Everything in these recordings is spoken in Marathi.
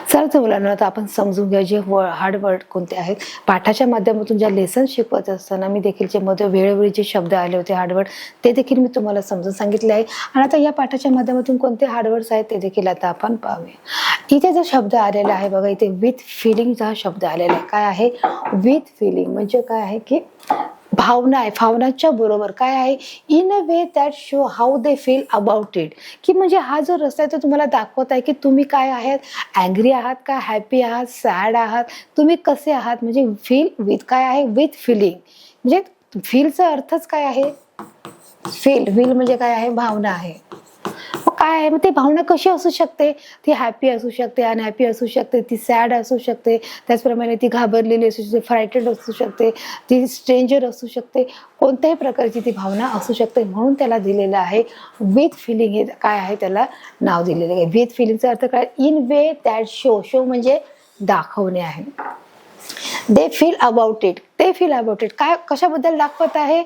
चला मुलांना आता आपण समजून घ्या जे हार्ड वर्ड कोणते आहेत. पाठाच्या माध्यमातून ज्या लेसन शिकवत असताना मी देखील जे मध्ये वेळोवेळी जे शब्द आले होते हार्ड वर्ड ते देखील मी तुम्हाला समजून सांगितले आहे. आणि आता या पाठाच्या माध्यमातून कोणते हार्ड वर्ड्स आहेत ते देखील आता आपण पाहूया. इथे जो शब्द आलेला आहे बघा, इथे विथ फिलिंगचा हा शब्द आलेला आहे. काय आहे विथ फिलिंग म्हणजे काय आहे की भावना आहे. भावनाच्या बरोबर काय आहे in a way that show how they feel about it. की म्हणजे हा जो रस्ता आहे तो तुम्हाला दाखवत आहे की तुम्ही काय आहात, अँग्री आहात का, हॅपी आहात, सॅड आहात, तुम्ही कसे आहात. म्हणजे फील विथ काय आहे विथ फिलिंग. म्हणजे फीलचा अर्थच काय आहे फील म्हणजे काय आहे भावना आहे. काय आहे मग ती भावना कशी असू शकते, ती हॅपी असू शकते, अनहॅपी असू शकते, ती सॅड असू शकते, त्याचप्रमाणे ती घाबरलेली असू शकते, फ्रायटेड असू शकते, ती स्ट्रेंजर असू शकते, कोणत्याही प्रकारची ती भावना असू शकते. म्हणून त्याला दिलेलं आहे विथ फिलिंग. हे काय आहे त्याला नाव दिलेलं आहे. विथ फिलिंगचा अर्थ काय इन वे दॅट शो म्हणजे दाखवणे आहे. दे फील अबाउट इट, ते फील अबाउट इट काय कशाबद्दल दाखवत आहे.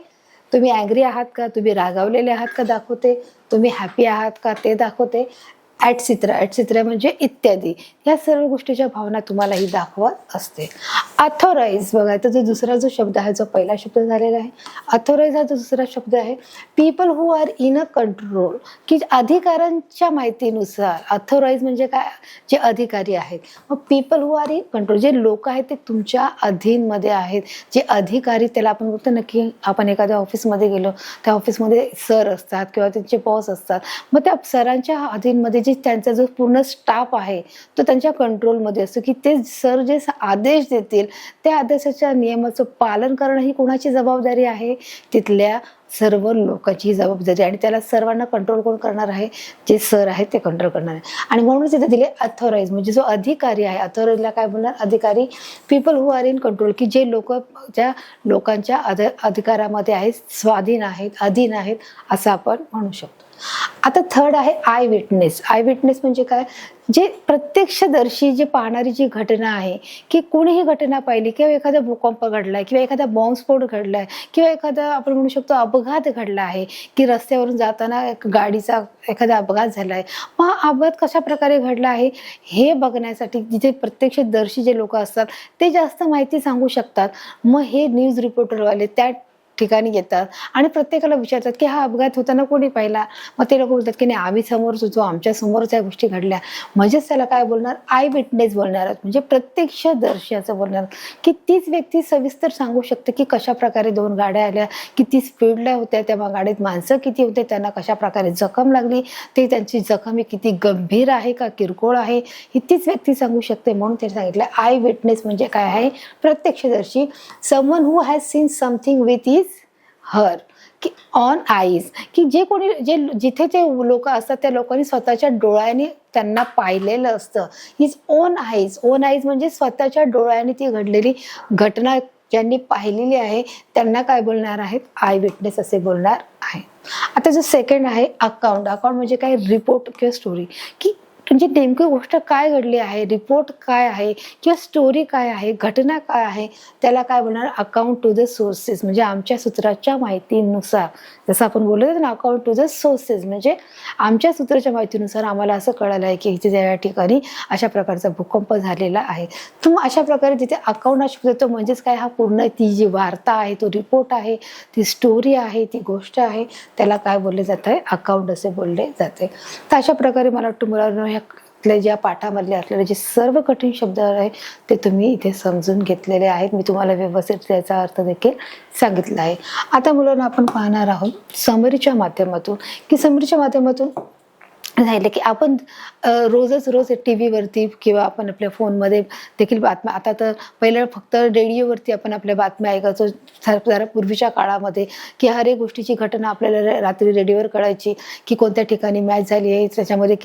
तुम्ही अँग्री आहात का, तुम्ही रागावलेले आहात का दाखवते, तुम्ही हॅपी आहात का ते दाखवते. ॲटसिट्रा म्हणजे इत्यादी या सर्व गोष्टीच्या भावना तुम्हाला ही दाखवत असते. अथॉराइज बघा, तर जो दुसरा जो शब्द आहे जो पहिला शब्द झालेला आहे अथॉराइज हा जो दुसरा शब्द आहे people who are in a control. की अधिकाऱ्यांच्या माहितीनुसार अथॉराइज म्हणजे काय जे अधिकारी आहेत. मग people who are in control जे लोक आहेत ते तुमच्या अधीनमध्ये आहेत. जे अधिकारी त्याला आपण बोलतो ना की आपण एखाद्या ऑफिसमध्ये गेलो त्या ऑफिसमध्ये सर असतात किंवा त्यांचे बॉस असतात. मग त्या सरांच्या अधीनमध्ये जे त्यांचा जो पूर्ण स्टाफ आहे तो त्यांच्या कंट्रोलमध्ये असतो. की ते सर जे आदेश देतील त्या आदेशाच्या नियमाचं पालन करणं ही कोणाची जबाबदारी आहे, तिथल्या सर्व लोकांची जबाबदारी. आणि त्याला सर्वांना कंट्रोल कोण करणार आहे, जे सर आहेत ते कंट्रोल करणार आहे. आणि म्हणूनच इथे दिले अथॉराइज म्हणजे जो अधिकारी आहे. अथॉराइजला काय बोलणार अधिकारी. People who are in control की जे लोक ज्या लोकांच्या अधिकारामध्ये आहेत, स्वाधीन आहेत, अधीन आहेत असं आपण म्हणू शकतो. आता थर्ड आहे आय विटनेस. आय विटनेस म्हणजे काय जे प्रत्यक्षदर्शी जे पाहणारी जी घटना आहे की कोणीही घटना पाहिली किंवा एखादा भूकंप घडलाय किंवा एखादा बॉम्बस्फोट घडलाय किंवा एखादा आपण म्हणू शकतो अपघात घडला आहे की रस्त्यावरून जाताना गाडीचा एखादा अपघात झालाय. मग हा अपघात कशा प्रकारे घडला आहे हे बघण्यासाठी जिथे प्रत्यक्षदर्शी जे लोक असतात ते जास्त माहिती सांगू शकतात. मग हे न्यूज रिपोर्टरवाले त्या ठिकाणी येतात आणि प्रत्येकाला विचारतात की हा अपघात होताना कोणी पाहिला. मग ते लोक बोलतात की नाही आम्ही समोरच होतो, आमच्या समोरच या गोष्टी घडल्या. म्हणजेच त्याला काय बोलणार आय विटनेस बोलणार म्हणजे प्रत्यक्षदर्शी असं बोलणार. की तीच व्यक्ती सविस्तर सांगू शकते की कशा प्रकारे दोन गाड्या आल्या, किती स्पीडला होत्या, त्या गाडीत माणसं किती होते, त्यांना कशा प्रकारे जखम लागली, ते त्यांची जखम ही किती गंभीर आहे का किरकोळ आहे ही तीच व्यक्ती सांगू शकते. म्हणून ते सांगितलं आय विटनेस म्हणजे काय आहे प्रत्यक्षदर्शी. Someone who has seen something with his her की ऑन आईज की जे कोणी जे जिथे ते लोक असतात त्या लोकांनी स्वतःच्या डोळ्याने त्यांना पाहिलेलं असतं. His on eyes. On eyes म्हणजे स्वतःच्या डोळ्याने ती घडलेली घटना ज्यांनी पाहिलेली आहे त्यांना काय बोलणार आहेत आय विटनेस असे बोलणार आहे. आता जो सेकंड आहे अकाउंट. अकाउंट म्हणजे काय रिपोर्ट किंवा स्टोरी की म्हणजे नेमकी गोष्ट काय घडली आहे, रिपोर्ट काय आहे किंवा स्टोरी काय आहे, घटना काय आहे त्याला काय बोलणार अकाउंट टू द सोर्सेस. म्हणजे आमच्या सूत्राच्या माहितीनुसार जसं आपण बोलतो ना अकाउंट टू द सोर्सेस म्हणजे आमच्या सूत्राच्या माहितीनुसार आम्हाला असं कळालं आहे की इथे त्या ठिकाणी अशा प्रकारचा भूकंप झालेला आहे. तर मग अशा प्रकारे तिथे अकाउंट हा शब्द येतो. म्हणजेच काय हा पूर्ण ती जी वार्ता आहे तो रिपोर्ट आहे, ती स्टोरी आहे, ती गोष्ट आहे त्याला काय बोलले जात आहे अकाउंट असे बोलले जाते. तर अशा प्रकारे मला वाटतं मुलांना ह्या ज्या पाठामधले असलेले जे सर्व कठीण शब्द आहे ते तुम्ही इथे समजून घेतलेले आहेत. मी तुम्हाला व्यवस्थित त्याचा अर्थ देखील सांगितला आहे. आता मुलांना आपण पाहणार आहोत समरीच्या माध्यमातून की समरीच्या माध्यमातून झालं की आपण रोज टी व्हीवरती किंवा आपण आपल्या फोनमध्ये देखील बातम्या. आता तर पहिलं फक्त रेडिओवरती आपण आपल्या बातम्या ऐकायचो जरा पूर्वीच्या काळामध्ये की हर एक गोष्टीची घटना आपल्याला रात्री रेडिओवर कळायची की कोणत्या ठिकाणी मॅच झाली आहे, त्याच्यामध्ये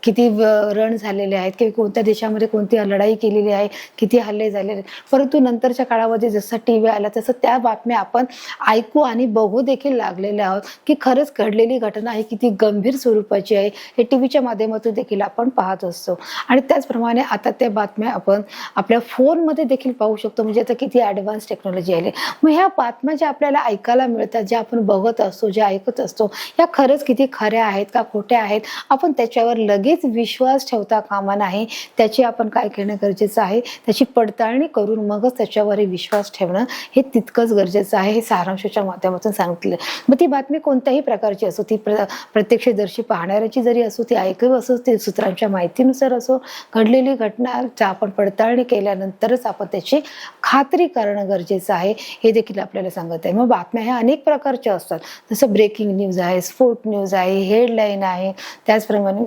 किती रन झालेले आहेत किंवा कोणत्या देशामध्ये कोणती लढाई केलेली आहे, किती हल्ले झालेले आहेत. परंतु नंतरच्या काळामध्ये जसं टी व्ही आला तसं त्या बातम्या आपण ऐकू आणि बघू देखील लागलेले आहोत की खरंच घडलेली घटना ही किती गंभीर स्वरूपाची आहे हे टी व्हीच्या माध्यमातून देखील आपण पाहत असतो. आणि त्याचप्रमाणे आता त्या बातम्या आपण आपल्या फोनमध्ये देखील पाहू शकतो. म्हणजे आता किती ॲडव्हान्स टेक्नॉलॉजी आली. मग ह्या बातम्या ज्या आपल्याला ऐकायला मिळतात, ज्या आपण बघत असतो, ज्या ऐकत असतो, या खरंच किती खऱ्या आहेत का खोट्या आहेत आपण त्याच्यावर लगेच विश्वास ठेवता कामा नये. त्याची आपण काय करणं गरजेचं आहे, त्याची पडताळणी करून मगच त्याच्यावर विश्वास ठेवणं हे तितकंच गरजेचं आहे. हे सारांशाच्या माध्यमातून सांगितलं. मग ती बातमी कोणत्याही प्रकारची असो, ती प्रत्यक्षदर्शी पाहणाऱ्याची जरी असो, ती ऐकव असो, ते सूत्रांच्या माहितीनुसार असो, घडलेली घटनाची आपण पडताळणी केल्यानंतरच आपण त्याची खात्री करणं गरजेचं आहे, हे देखील आपल्याला सांगत आहे. मग बातम्या ह्या अनेक प्रकारच्या असतात. जसं ब्रेकिंग न्यूज आहे, स्पोर्ट न्यूज आहे, हेडलाईन आहे, त्याचप्रमाणे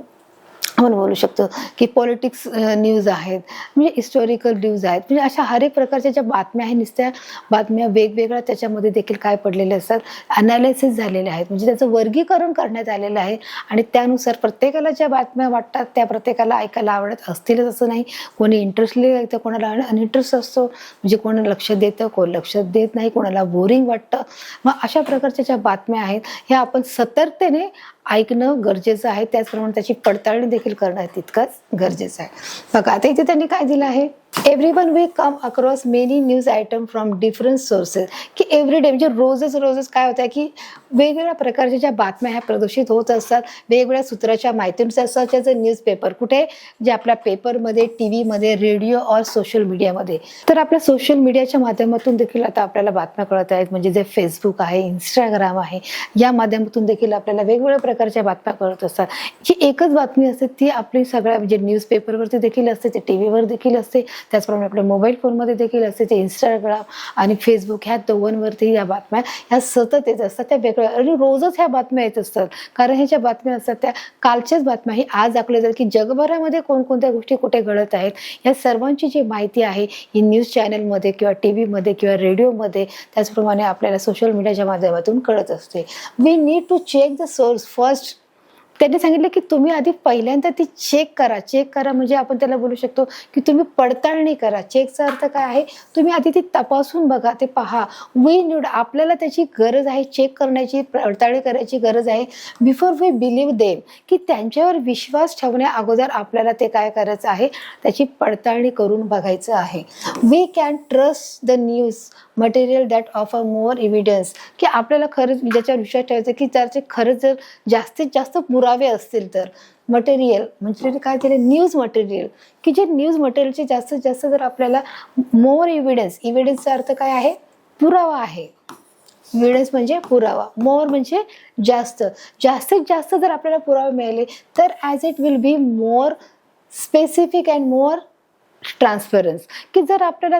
आपण बोलू शकतो की पॉलिटिक्स न्यूज आहेत, म्हणजे हिस्टॉरिकल न्यूज आहेत. म्हणजे अशा हर एक प्रकारच्या ज्या बातम्या आहेत, नुसत्या बातम्या वेगवेगळ्या त्याच्यामध्ये देखील काय पडलेले असतात, अनालिसिस झालेले आहेत, म्हणजे त्याचं वर्गीकरण करण्यात आलेलं आहे. आणि त्यानुसार प्रत्येकाला ज्या बातम्या वाटतात त्या प्रत्येकाला ऐकायला आवडत असतीलच असं नाही. कोणी इंटरेस्टली ऐकतं, कोणाला अनइंटरेस्ट असतो, म्हणजे कोण लक्ष देतं, कोण लक्ष देत नाही, कोणाला बोरिंग वाटतं. मग अशा प्रकारच्या ज्या बातम्या आहेत ह्या आपण सतर्कतेने ऐकणं गरजेचं आहे. त्याचप्रमाणे त्याची पडताळणी देखील करणं तितकंच गरजेचं आहे. बघा आता इथे त्यांनी काय दिलं आहे, everyone we come across many news item from different sources. की एव्हरीडे म्हणजे रोजच काय होतं की वेगवेगळ्या प्रकारच्या ज्या बातम्या ह्या प्रदूषित होत असतात, वेगवेगळ्या सूत्राच्या माहितीनुसार, सच एज अ न्यूजपेपर. कुठे, जे आपल्या पेपरमध्ये, टी व्हीमध्ये, रेडिओ और सोशल मीडियामध्ये. तर आपल्या सोशल मीडियाच्या माध्यमातून देखील आता आपल्याला बातम्या कळत आहेत. म्हणजे जे फेसबुक आहे, इंस्टाग्राम आहे, या माध्यमातून देखील आपल्याला वेगवेगळ्या प्रकारच्या बातम्या कळत असतात. जी एकच बातमी असते ती आपली सगळ्या म्हणजे न्यूजपेपरवरती देखील असते, ते टी व्हीवर देखील असते, त्याचप्रमाणे आपल्या मोबाईल फोनमध्ये देखील असते. ते इंस्टाग्राम आणि फेसबुक ह्या दोघांवरती या बातम्या ह्या सतत येत असतात. त्या वेगळ्या आणि रोजच ह्या बातम्या येत असतात. कारण ह्या ज्या बातम्या असतात त्या कालच्याच बातम्या ही आज दाखवल्या जातात की जगभरामध्ये कोणकोणत्या गोष्टी कुठे घडत आहेत, या सर्वांची जी माहिती आहे ही न्यूज चॅनलमध्ये किंवा टी व्हीमध्ये किंवा रेडिओमध्ये, त्याचप्रमाणे आपल्याला सोशल मीडियाच्या माध्यमातून कळत असते. We need to check the source first. त्यांनी सांगितलं की तुम्ही आधी पहिल्यांदा ती चेक करा म्हणजे आपण त्याला बोलू शकतो की तुम्ही पडताळणी करा. चेकचा अर्थ काय आहे, तुम्ही आधी ती तपासून बघा, ते पहा. वी नीड, आपल्याला त्याची गरज आहे, चेक करण्याची, पडताळणी करायची गरज आहे. बिफोर वी बिलीव्ह देम, की त्यांच्यावर विश्वास ठेवण्या अगोदर आपल्याला ते काय करायचं आहे, त्याची पडताळणी करून बघायचं आहे. We can trust the news material that offer more evidence, की आपल्याला खरंच ज्याच्यावर विश्वास ठेवायचा की त्याचे खरंच जर जास्तीत जास्त पुरावे असतील तर. मटेरियल म्हणजे काय केले, न्यूज मटेरियल, की जे न्यूज मटेरियलचे जास्तीत जास्त जर आपल्याला मोर एव्हिडन्स, एव्हिडन्सचा अर्थ काय आहे, पुरावा आहे. एव्हिडन्स म्हणजे पुरावा, मोर म्हणजे जास्तीत जास्त जर आपल्याला पुरावे मिळाले तर as it will be more specific and more transparence, की जर आपल्याला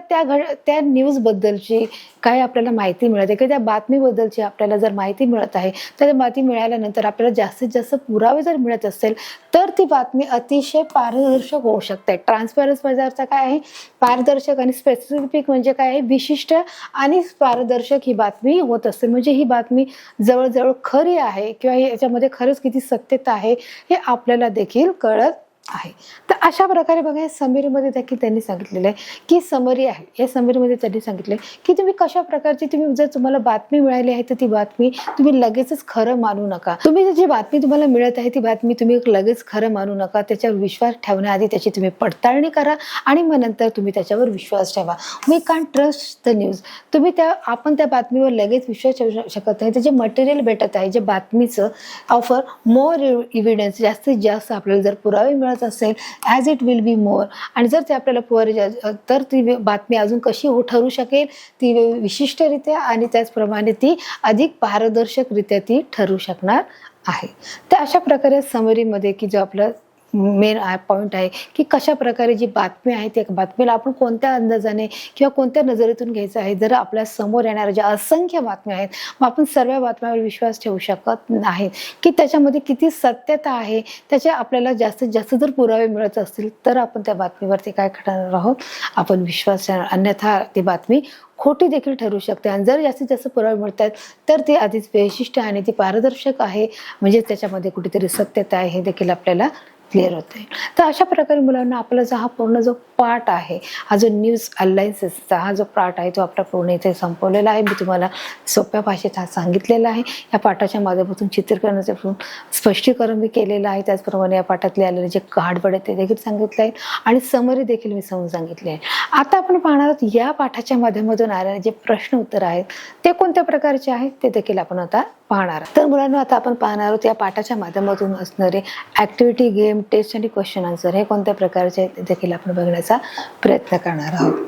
त्या न्यूजबद्दलची काय आपल्याला माहिती मिळते किंवा त्या बातमीबद्दलची आपल्याला जर माहिती मिळत आहे, तर त्या माहिती मिळाल्यानंतर आपल्याला जास्तीत जास्त पुरावे जर मिळत असेल तर ती बातमी अतिशय पारदर्शक होऊ शकते. ट्रान्सपरन्स म्हणजे अर्थ काय आहे, पारदर्शक, आणि स्पेसिफिक म्हणजे काय आहे, विशिष्ट आणि पारदर्शक ही बातमी होत असते. म्हणजे ही बातमी जवळजवळ खरी आहे किंवा याच्यामध्ये खरंच किती सत्यता आहे हे आपल्याला देखील कळत आहे. तर अशा प्रकारे बघा, या समरीमध्ये देखील त्यांनी सांगितलेलं आहे की समरी आहे. या समरीमध्ये त्यांनी सांगितले की तुम्ही कशा प्रकारची, तुम्ही जर तुम्हाला बातमी मिळाली आहे तर ती बातमी तुम्ही लगेचच खरं मानू नका. तुम्ही जी बातमी तुम्हाला मिळत आहे ती बातमी तुम्ही लगेच खरं मानू नका. त्याच्यावर विश्वास ठेवण्याआधी त्याची तुम्ही पडताळणी करा आणि मग नंतर तुम्ही त्याच्यावर विश्वास ठेवा. We can trust the news. तुम्ही आपण त्या बातमीवर लगेच विश्वास ठेवू शकत नाही. त्याचे मटेरियल भेटत आहे, जे बातमीचं ऑफर मोर एव्हिडन्स, जास्तीत जास्त आपल्याला जर पुरावे मिळत असेल, ॲज इट विल बी मोर, आणि जर ते आपल्याला तर ती बातमी अजून कशी ठरू शकेल, ती विशिष्टरित्या आणि त्याचप्रमाणे ती अधिक पारदर्शकरित्या ती ठरू शकणार आहे. तर अशा प्रकारे समरीमध्ये की जो आपला मेन पॉईंट आहे की कशा प्रकारे जी बातमी आहे त्या बातमीला आपण कोणत्या अंदाजाने किंवा कोणत्या नजरेतून घ्यायचं आहे. जर आपल्या समोर येणाऱ्या ज्या असंख्य बातम्या आहेत, मग आपण सर्व बातम्यावर विश्वास ठेवू शकत नाही की त्याच्यामध्ये किती सत्यता आहे. त्याच्या आपल्याला जास्तीत जास्त जर पुरावे मिळत असतील तर आपण त्या बातमीवरती काय करणार आहोत, आपण विश्वास ठेवणार. अन्यथा ती बातमी खोटी देखील ठरू शकते. आणि जर जास्तीत जास्त पुरावे मिळतात तर ती आधीच वैशिष्ट्य आणि ती पारदर्शक आहे, म्हणजे त्याच्यामध्ये कुठेतरी सत्यता आहे हे देखील आपल्याला क्लिअर होते. तर अशा प्रकारे मुलांना आपला जो हा पूर्ण जो पार्ट आहे, हा जो न्यूज अलायन्सेसचा हा जो पार्ट आहे तो आपला पूर्ण इथे संपवलेला आहे. मी तुम्हाला सोप्या भाषेत हा सांगितलेला आहे. या पाठाच्या माध्यमातून चित्रीकरणाचं स्पष्टीकरण मी केलेलं आहे. त्याचप्रमाणे या पाठातले आलेले जे हार्डवर्ड आहे ते देखील सांगितलं आहे आणि समरी देखील मी समजून सांगितले आहे. आता आपण पाहणार आहोत या पाठाच्या माध्यमातून आलेले जे प्रश्न उत्तर आहेत ते कोणत्या प्रकारचे आहेत ते देखील आपण आता पाहणार आहोत. तर मुलांना आता आपण पाहणार आहोत या पाठाच्या माध्यमातून असणारे ऍक्टिव्हिटी, गेम, टेस्ट आणि क्वेश्चन आन्सर हे कोणत्या प्रकारचे आहेत ते देखील आपण बघण्याचा प्रयत्न करणार आहोत.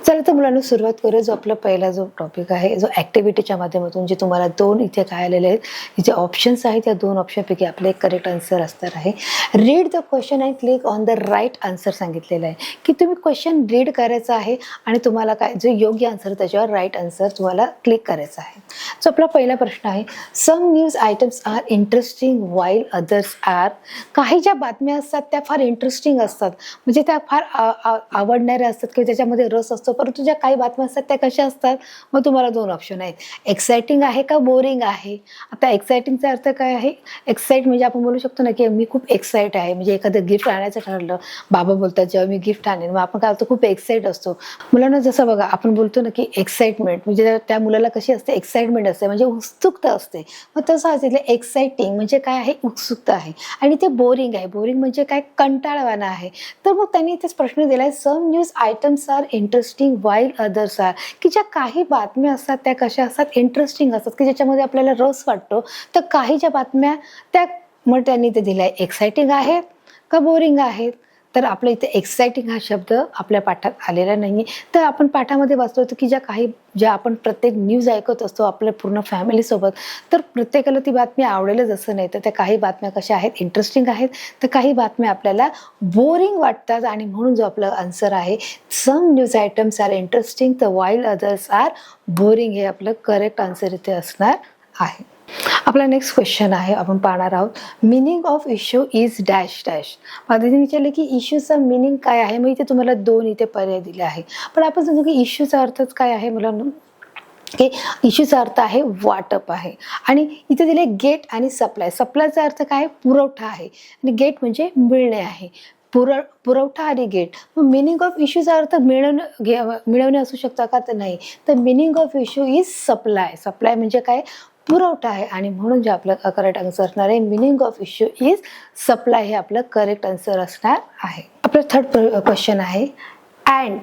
चला तर मुलांना सुरुवात करूया. जो आपला पहिला जो टॉपिक आहे, जो ऍक्टिव्हिटीच्या माध्यमातून जे तुम्हाला 2 इथे काय आलेले आहेत, जे ऑप्शन्स आहेत त्या 2 ऑप्शनपैकी आपले एक करेक्ट आन्सर असणार आहे. Read the question and click on the right answer सांगितलेलं आहे की तुम्ही क्वेश्चन रीड करायचा आहे आणि तुम्हाला काय जो योग्य आन्सर त्याच्यावर राईट आन्सर तुम्हाला क्लिक करायचा आहे. सो आपला पहिला प्रश्न आहे, some news items are interesting while others are. काही ज्या बातम्या असतात त्या फार इंटरेस्टिंग असतात, म्हणजे त्या फार आवडणाऱ्या असतात किंवा त्याच्यामध्ये रस असतो, परंतु ज्या काही बातम्या असतात त्या कशा असतात. मग तुम्हाला 2 ऑप्शन आहेत, एक्साइटिंग आहे का बोरिंग आहे. आता एक्साइटिंगचा अर्थ काय आहे, एक्साइट म्हणजे आपण बोलू शकतो ना की मी खूप एक्साइट आहे, म्हणजे एखादं गिफ्ट आणायचं ठरलं, बाबा बोलतात जेव्हा मी गिफ्ट आणेन, मग आपण काय होतो खूप एक्साइट असतो. मुलांना जसं बघा आपण बोलतो ना की एक्साइटमेंट म्हणजे त्या मुलाला कशी असते, एक्साइटमेंट असते म्हणजे उत्सुकता असते. मग तसं असेल एक्साइटिंग म्हणजे काय आहे, उत्सुकता आहे. आणि ते बोरिंग आहे, बोरिंग म्हणजे काय, कंटाळवाणं आहे. तर मग त्यांनी इथेच प्रश्न दिलाय, some news items are interesting while others are, की ज्या काही बातम्या असतात त्या कशा असतात, इंटरेस्टिंग असतात की ज्याच्यामध्ये आपल्याला रस वाटतो. तर काही ज्या बातम्या त्या मग त्यांनी ते दिलाय एक्साइटिंग आहेत का बोरिंग आहेत. तर आपल्या इथे एक्साइटिंग हा शब्द आपल्या पाठात आलेला नाही. तर आपण पाठामध्ये वाचतो होतो की ज्या आपण प्रत्येक न्यूज ऐकत असतो आपल्या पूर्ण फॅमिलीसोबत, तर प्रत्येकाला ती बातमी आवडेलच असं नाही. तर त्या काही बातम्या कशा आहेत, इंटरेस्टिंग आहेत, तर काही बातम्या आपल्याला बोरिंग वाटतात. आणि म्हणून जो आपला आन्सर आहे, some news items are interesting तर वाईल अदर्स आर बोरिंग, हे आपलं करेक्ट आन्सर इथे असणार आहे. आपला नेक्स्ट क्वेश्चन आहे, आपण पाहणार आहोत, meaning of issue is dash dash. माझ्याने विचारले की इश्यूचा मिनिंग काय आहे. मग इथे तुम्हाला 2 इथे पर्याय दिले आहे, पण आपण समजू की इश्यूचा अर्थच काय आहे. मला की इश्यूचा अर्थ आहे वाटप आहे. आणि इथे दिले गेट आणि सप्लाय. सप्लायचा अर्थ काय, पुरवठा आहे, आणि गेट म्हणजे मिळणे आहे. पुरवठा आणि गेट. मग मिनिंग ऑफ इश्यूचा अर्थ मिळवणे असू शकता का, तर नाही. तर meaning of issue is supply. Supply म्हणजे काय, पुरवठा आहे. आणि म्हणून जे आपलं करेक्ट आन्सर असणार आहे, meaning of issue is supply, हे आपलं करेक्ट आन्सर असणार आहे. आपलं थर्ड क्वेश्चन आहे, and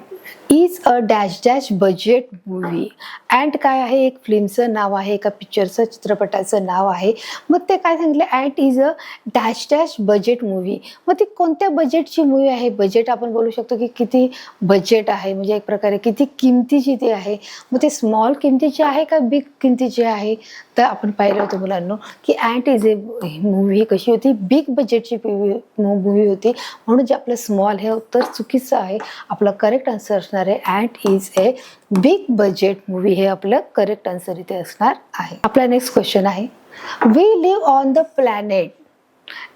is a dash dash budget movie. And काय आहे, एक फिल्मचं नाव आहे, एका पिक्चरचं, चित्रपटाचं नाव आहे. मग ते काय सांगितलं, and is a dash dash budget movie. मग ती कोणत्या बजेटची मूवी आहे. बजेट आपण बोलू शकतो की किती बजेट आहे, म्हणजे एक प्रकारे किती किमतीची ती आहे. मग ते स्मॉल किमतीची आहे का बिग किमतीची आहे. तर आपण पाहिलं होतं मुलांना की अँड इज ए मूवी कशी होती, बिग बजेटची मूवी होती. म्हणून जे आपलं स्मॉल हे उत्तर चुकीचं आहे. आपलं करेक्ट आन्सर असणार आहे, and is a big budget movie, हे आपलं करेक्ट आन्सर इथे असणार आहे. आपला नेक्स्ट क्वेश्चन आहे, we live on the planet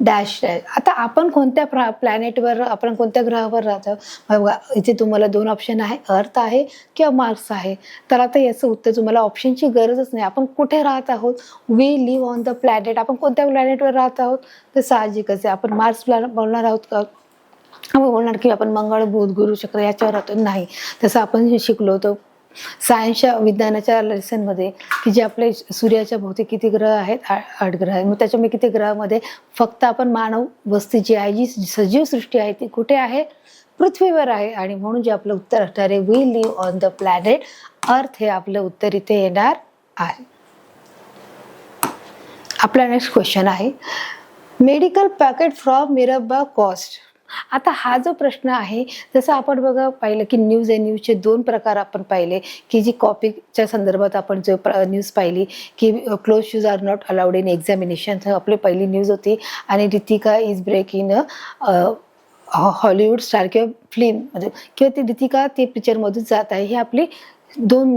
dash dash. आता आपण कोणत्या प्लॅनेटवर, आपण कोणत्या ग्रहावर राहतो. बघा इथे तुम्हाला 2 ऑप्शन आहे, अर्थ आहे किंवा मार्स आहे. तर आता याचं उत्तर तुम्हाला ऑप्शनची गरजच नाही. आपण कुठे राहत आहोत, we live on the planet. आपण कोणत्या प्लॅनेटवर राहत आहोत, तर साहजिकच आहे आपण मार्स बोलणार आहोत का, आपण बोलणार की आपण मंगळ, बुध, गुरु, शुक्र याच्यावर राहतो, नाही. तसं आपण शिकलो होतो सायन्सच्या विज्ञानाच्या लेसनमध्ये की जे आपले सूर्याच्या भोवती किती ग्रह आहेत, 8 ग्रह आहेत. मग त्याच्यामुळे किती ग्रहामध्ये फक्त आपण मानव वस्ती जी आहे, जी सजीव सृष्टी आहे, ती कुठे आहे, पृथ्वीवर आहे. आणि म्हणून जे आपलं उत्तर असणार आहे, we live on the planet earth, हे आपलं उत्तर इथे येणार आहे. आपला नेक्स्ट क्वेश्चन आहे, मेडिकल पॅकेट फ्रॉम मिरबा कॉस्ट. आता हा जो प्रश्न आहे, जसं आपण बघा पाहिलं की न्यूज आहे, न्यूजचे 2 प्रकार आपण पाहिले की जी कॉपीच्या संदर्भात आपण जो न्यूज पाहिली की close shoes are not allowed in examination, आपली पहिली न्यूज होती. आणि Ritika is break in Hollywood star किंवा फिल्ममध्ये, किंवा ती रितिका ते पिक्चरमधून जात आहे, ही आपली 2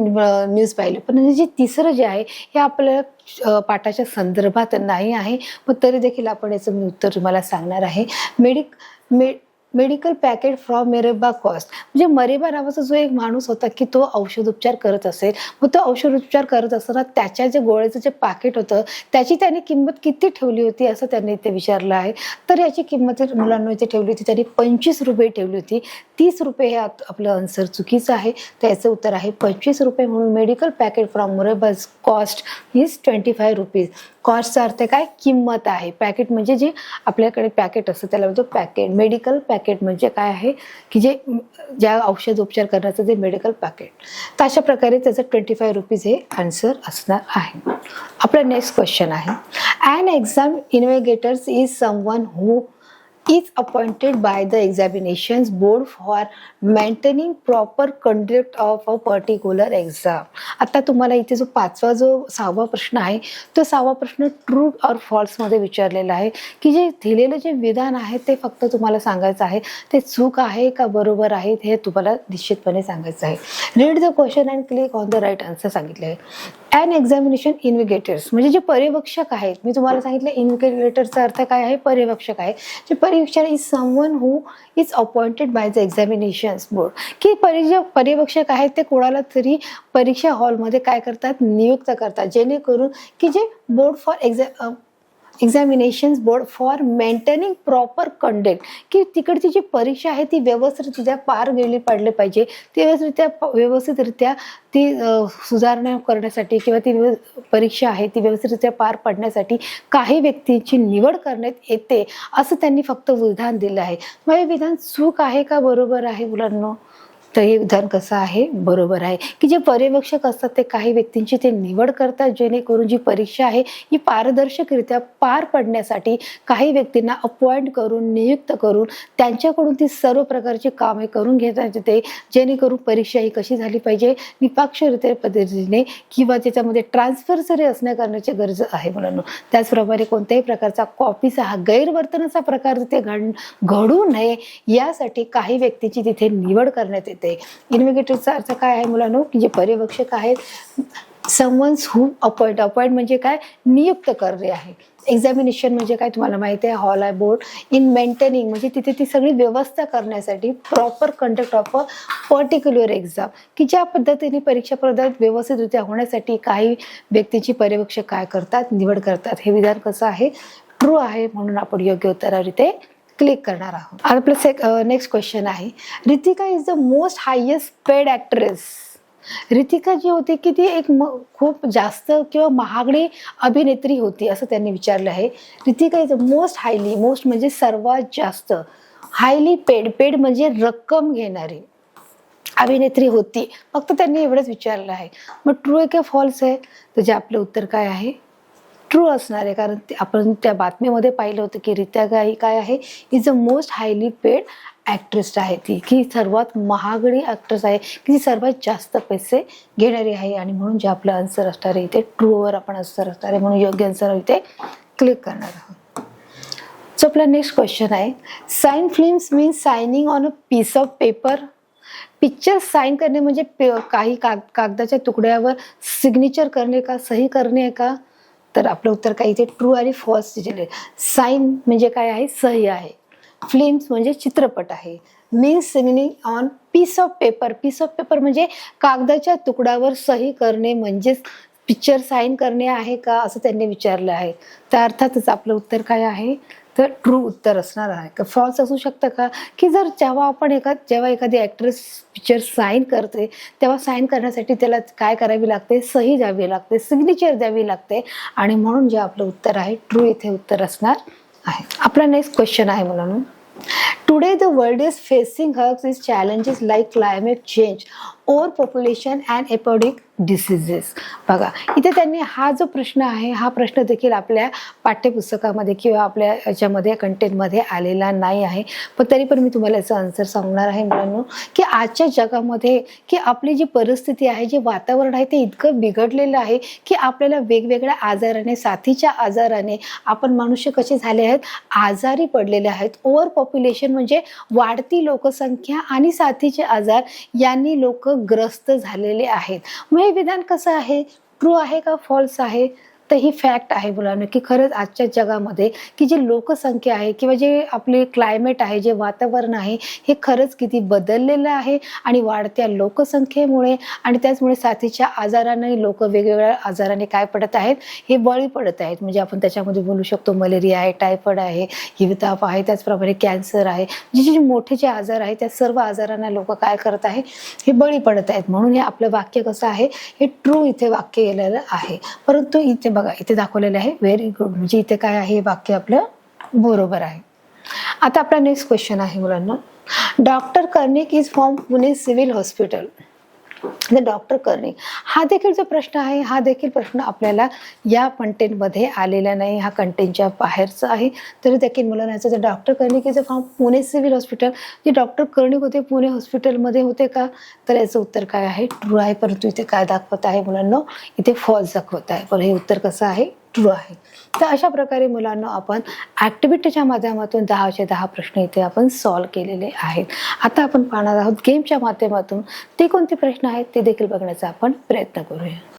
न्यूज पाहिले. पण जे तिसरं जे आहे हे आपल्या पाठाच्या संदर्भात नाही आहे, पण तरी देखील आपण याचं मी उत्तर तुम्हाला सांगणार आहे. मेडिकल पॅकेट फ्रॉम मेरेबा कॉस्ट, म्हणजे मरेबा नावाचा जो एक माणूस होता की तो औषधोपचार करत असेल. मग तो औषधोपचार करत असताना त्याच्या जे गोळ्याचं जे पाकिट होतं त्याची त्याने किंमत किती ठेवली होती असं त्यांनी इथे विचारलं आहे. तर याची किंमत मुलांना इथे ठेवली होती, त्यांनी 25 रुपये ठेवली होती. 30 रुपये हे आपलं आन्सर चुकीचं आहे. तर याचं उत्तर आहे 25 रुपये. म्हणून मेडिकल पॅकेट फ्रॉम मोरेबाज कॉस्ट इज 25 रुपीज. कॉस्टचा अर्थ काय, किंमत आहे. पॅकेट म्हणजे जे आपल्याकडे पॅकेट असतं त्याला म्हणतो पॅकेट. मेडिकल पॅकेट म्हणजे काय आहे की जे ज्या औषध उपचार करण्याचं जे मेडिकल पॅकेट. तर अशा प्रकारे त्याचं 25 रुपीज हे आन्सर असणार आहे. आपला नेक्स्ट क्वेश्चन आहे, an exam invigilators is someone who is appointed by the examinations board for maintaining proper conduct of a particular exam. आता तुम्हाला इथे जो 6वा प्रश्न आहे तो 6वा प्रश्न ट्रू और फॉल्स मध्ये विचारलेला आहे की जे दिलेलं जे विधान आहे ते फक्त तुम्हाला सांगायचं आहे ते चूक आहे का बरोबर आहे हे तुम्हाला निश्चितपणे सांगायचं आहे. Read the question and click on the right answer सांगितले आहे. ॲन एक्झामिनेशन इन्व्हिजिलेटर्स म्हणजे जे पर्यवेक्षक आहेत, मी तुम्हाला सांगितलं इन्व्हिजिलेटरचा अर्थ काय आहे, पर्यवेक्षक आहे. जे पर्यवेक्षक is someone who is appointed by the examinations board की जे पर्यवेक्षक आहेत ते कोणाला तरी परीक्षा हॉलमध्ये काय करतात, नियुक्त करतात, जेणेकरून की जे board for examinations board for maintaining proper conduct की तिकडची जी परीक्षा आहे ती व्यवस्थितरित्या पार गेली पाडली पाहिजे, ती व्यवस्थितरित्या ती सुधारणा करण्यासाठी किंवा ती परीक्षा आहे ती व्यवस्थितरित्या पार पाडण्यासाठी काही व्यक्तींची निवड करण्यात येते असं त्यांनी फक्त विधान दिलं आहे. मग हे विधान चूक आहे का बरोबर आहे मुलांनो? तर हे विधान कसं आहे, बरोबर आहे की जे पर्यवेक्षक असतात ते काही व्यक्तींची ते निवड करतात जेणेकरून जी परीक्षा आहे ही पारदर्शकरित्या पार पडण्यासाठी काही व्यक्तींना अपॉइंट करून नियुक्त करून त्यांच्याकडून ती सर्व प्रकारची कामे करून घेण्यात येते जेणेकरून परीक्षा ही कशी झाली पाहिजे, निष्पक्षरित्या पद्धतीने किंवा त्याच्यामध्ये ट्रान्सफर असण्या करण्याची गरज आहे मुलांनो. त्याचप्रमाणे कोणत्याही प्रकारचा कॉपीचा हा गैरवर्तनाचा प्रकार तिथे घडू नये यासाठी काही व्यक्तीची तिथे निवड करण्यात येते. इन्व्हिजिलेटरचा अर्थ काय आहे मुलांनो की जे पर्यवेक्षक आहेत, समवन्स हू अपॉइंट म्हणजे काय, नियुक्त करणे आहे. एक्झामिनेशन म्हणजे काय तुम्हाला माहिती आहे, हॉल आहे, बोर्ड. इन मेंटेनिंग म्हणजे तिथे ती सगळी व्यवस्था करण्यासाठी proper conduct of a particular exam की ज्या पद्धतीने परीक्षा पद्धत व्यवस्थितरित्या होण्यासाठी काही व्यक्तीची पर्यवेक्षक काय करतात, निवड करतात. हे विधान कसं आहे, ट्रू आहे, म्हणून आपण योग्य उत्तरावर इथे क्लिक करणार आहोत. आपलं नेक्स्ट क्वेश्चन आहे, Ritika is the most highest paid actress. Ritika ji होती की ती एक खूप जास्त किंवा महागडी अभिनेत्री होती असं त्यांनी विचारलं आहे. रितिका इज द मोस्ट म्हणजे सर्वात जास्त, हायली पेड म्हणजे रक्कम घेणारी अभिनेत्री होती, फक्त त्यांनी एवढंच विचारलं आहे. मग ट्रू आहे की फॉल्स आहे? तर जे आपलं उत्तर काय आहे, ट्रू असणार आहे, कारण आपण त्या बातमीमध्ये पाहिलं होतं की रितिका ही काय आहे, is a most highly paid actress आहे, ती की सर्वात महागडी ॲक्ट्रेस आहे की ती सर्वात जास्त पैसे घेणारी आहे. आणि म्हणून जे आपलं आन्सर असणार आहे इथे ट्रूवर आपण आन्सर असणार आहे, म्हणून योग्य आन्सर इथे क्लिक करणार आहोत. सो आपला नेक्स्ट क्वेश्चन आहे, sign films means signing on a piece of paper. Picture sign करणे म्हणजे काही कागदाच्या तुकड्यावर सिग्नेचर करणे का, सही करणे आहे का? तर आपलं उत्तर काय इथे ट्रू आणि फॉल्स दिलेले. साइन म्हणजे काय आहे, सही आहे. फिल्म्स म्हणजे चित्रपट आहे. Means signing on piece of paper म्हणजे कागदाच्या तुकड्यावर सही करणे म्हणजेच पिक्चर साइन करणे आहे का असं त्यांनी विचारलं आहे. तर अर्थातच आपलं उत्तर काय आहे, तर ट्रू उत्तर असणार आहे. का फॉल्स असू शकतं का, की जर जेव्हा एखादी ॲक्ट्रेस पिक्चर साइन करते तेव्हा साइन करण्यासाठी त्याला काय करावी लागते, सही द्यावी लागते, सिग्नेचर द्यावी लागते, आणि म्हणून जे आपलं उत्तर आहे ट्रू इथे उत्तर असणार आहे. आपला नेक्स्ट क्वेश्चन आहे मुलांनो, today the world is facing is challenges like climate change, over population and epidemic diseases. बघा इथे त्यांनी हा जो प्रश्न आहे हा प्रश्न देखील आपल्या पाठ्यपुस्तकामध्ये किंवा आपल्या याच्यामध्ये कंटेंटमध्ये आलेला नाही आहे, पण तरी पण मी तुम्हाला याचा आन्सर सांगणार आहे मुलांनो, की आजच्या जगामध्ये की आपली जी परिस्थिती आहे, जे वातावरण आहे ते इतकं बिघडलेलं आहे की आपल्याला वेगवेगळ्या आजाराने, साथीच्या आजाराने आपण मनुष्य कसे झाले आहेत, आजारी पडलेले आहेत. ओव्हर पॉप्युलेशन म्हणजे वाढती लोकसंख्या आणि साथीचे आजार यांनी लोक ग्रस्त झालेले आहेत. मग हे विधान कसं आहे, ट्रू आहे का फॉल्स आहे? तर ही फॅक्ट आहे मुलांना की खरंच आजच्या जगामध्ये की जी लोकसंख्या आहे किंवा जे आपले क्लायमेट आहे, जे वातावरण आहे हे खरंच किती बदललेलं आहे, आणि वाढत्या लोकसंख्येमुळे आणि त्याचमुळे साथीच्या आजाराने लोक वेगवेगळ्या आजाराने काय पडत आहेत, हे बळी पडत आहेत. म्हणजे आपण त्याच्यामध्ये बोलू शकतो मलेरिया आहे, टायफॉइड आहे, हिवताप आहे, त्याचप्रमाणे कॅन्सर आहे, जे मोठे जे आजार आहेत त्या सर्व आजारांना लोक काय करत आहे, हे बळी पडत आहेत. म्हणून हे आपलं वाक्य कसं आहे, हे ट्रू इथे वाक्य गेलेलं आहे. परंतु इथे बघा इथे दाखवलेलं आहे व्हेरी गुड, म्हणजे इथे काय आहे, हे वाक्य आपलं बरोबर आहे. आता आपला नेक्स्ट क्वेश्चन आहे मुलांना, doctor Karnik is from Pune civil hospital. Doctor Karnik हा देखील जो प्रश्न आहे, हा देखील प्रश्न आपल्याला या कंटेंटमध्ये आलेला नाही, हा कंटेंटच्या बाहेरचा आहे. तरी देखील मुलांना याचं doctor Karnik is from Pune civil hospital, जे डॉक्टर कर्णिक होते पुणे हॉस्पिटलमध्ये होते का, तर याचं उत्तर काय आहे, ट्रू आहे. परंतु इथे काय दाखवत आहे मुलांना, इथे फॉल्स दाखवत आहे. पण हे उत्तर कसं आहे, ट्रू आहे. तर अशा प्रकारे मुलांना आपण ॲक्टिव्हिटीच्या माध्यमातून 10चे 10 प्रश्न इथे आपण सॉल्व्ह केलेले आहेत. आता आपण पाहणार आहोत गेमच्या माध्यमातून ते कोणते प्रश्न आहेत ते देखील बघण्याचा आपण प्रयत्न करूया.